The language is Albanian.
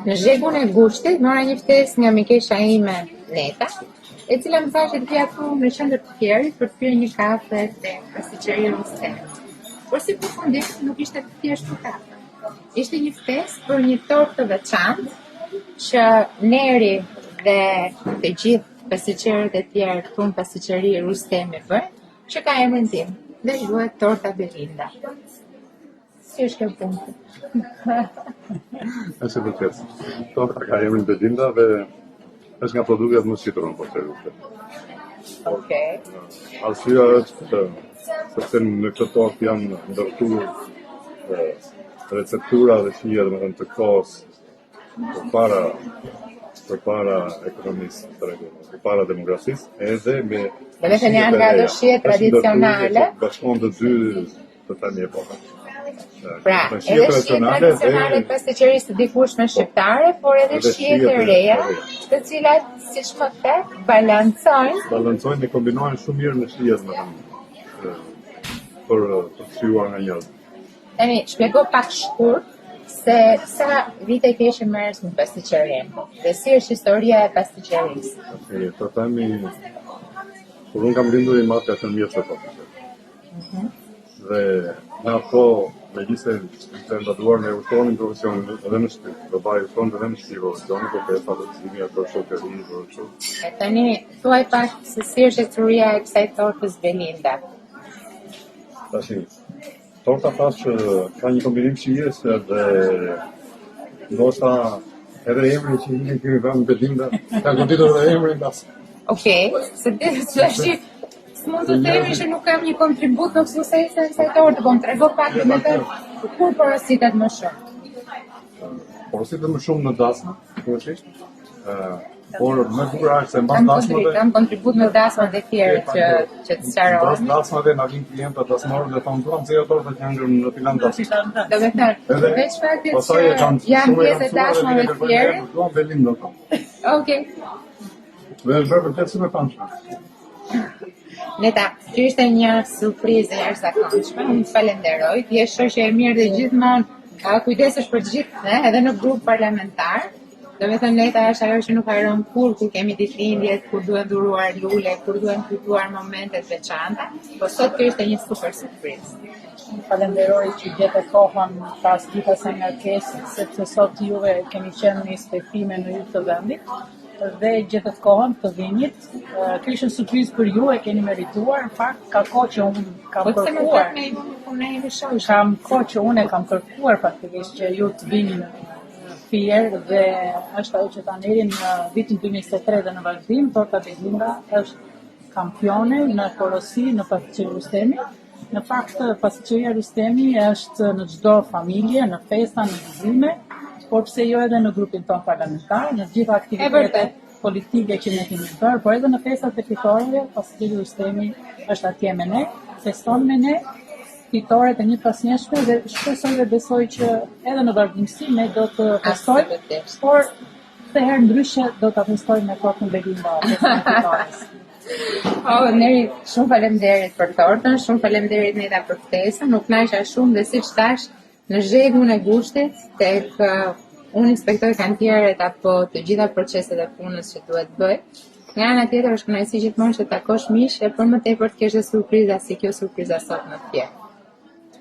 Në zhegun e gushtit, mora një ftesë nga mikesha ime Neta, e cila më thashë të vija këtu në qendër të Fierit për të pirë një kafe te pasticceria Rustem. Por si përfundim nuk ishte thjesht kafe. Ishte një ftesë për një tortë të veçantë që Neri dhe të gjithë pasticcerët e tjerë këtu në pasticceria Rustem e bën, që ka emrin tim dhe quhet torta Belinda. Si është kjo punë? Është vërtet. Torta ka emrin Belinda dhe është nga produktet më shitur po të rrugë. Okej. Arsyeja është sepse në këtë tortë janë ndërtuar receptura dhe shija domethënë të kohës përpara ekonomisë, përpara demografisë, edhe me Janë nga ato shije tradicionale. Bashkon të dy të tani epoka. Pra, edhe shije tradicionale të pasticcerisë të dikushme shqiptare, por edhe shije të reja, të cilat, siç më the, balancojnë dhe kombinohen shumë mirë në shijet për të kryuar nga njerëz. Tani, shpjego pak shkurt se sa vite ke merres në pasticcerinë dhe si është historia e pasticcerisë. Të themi, kur unë kam lindur i marrë 4 vjeç e pasticcerisë. Dhe në ato megjithëse të ndatuar me ushtronin profesionin edhe në shtëpi, babai ushton edhe në shtëpi profesionin, por për fatësimi ato shokëri dhe kështu. E tani, thuaj pak se si është historia e kësaj tortës Belinda. Tashi, torta thash ka një kombinim shijes dhe ndoshta edhe emri që i kemi vënë Belinda, ka goditur edhe emrin tas. Okej, se tash mund të themi që nuk kam një kontribut në suksesën e kësaj torte, po më trego pak me të kur porositet më shumë. Porositet më shumë në dasma, kryesisht. Por më bukur është se mbas dasmave kam kontribut me dasmat e tjera që të sqarohen. Mbas dasmave na vin klientë dasmorë dhe thonë duam se torta që janë në filan dasmë. Do të thënë, veç faktit që janë pjesë e dasmave të tjera. Duam Belinda. Okej. Dhe është bërë vërtet shumë e famshme. Neta, që ishte një surprizë e jashtëzakonshme, unë të falenderoj, ti je shoqe e mirë dhe gjithmonë kujdesesh për gjithë, edhe në grup parlamentar. Do me thënë Neta është ajo që nuk haron kur kemi ditëlindjet, kur duhen dhuruar lule, kur duhen kujtuar momentet veçanta, po sot kjo ishte një super surprizë. Falenderoj që gjete kohën pas ditës së ngarkesës, sepse sot juve keni qenë në inspektime në jug të vendit dhe gjetët kohën të vinit. Kjo ishte surprizë për ju, e keni merituar. Në fakt, ka kohë që unë kam kërkuar. Kam kohë që unë e kam kërkuar faktikisht që ju të vini në Fier dhe është ajo që ta nderin në vitin 2023 dhe në vazhdim. Torta Belinda është kampione në porosi në pasticceria Rustemi. Në fakt, pasticceria Rustemi është në çdo familje, në festa, në gëzime, por pse jo edhe në grupin ton parlamentar, në gjitha aktivitetet politike që ne kemi bërë, por edhe në festat e fitoreve, pasticceria Rustemi është atje me ne, feston me ne, fitoret e një pasnjeshme dhe shpresoj dhe besoj që edhe në vazhdimsi ne do të festojmë, por të herë ndryshe do të festojmë me tortën Belinda, festën e fitores. Neri, shumë faleminderit për tortën, shumë faleminderit Neta për ftesën, nuk kënaqja shumë dhe siç thash, në zhegun e gushtit, tek unë inspektoj kantierët apo të gjitha proceset e punës që duhet bëj. Nga ana tjetër është kënaqësi gjithmonë që takosh miq e për më tepër të kesh surpriza si kjo surpriza sot në Fier.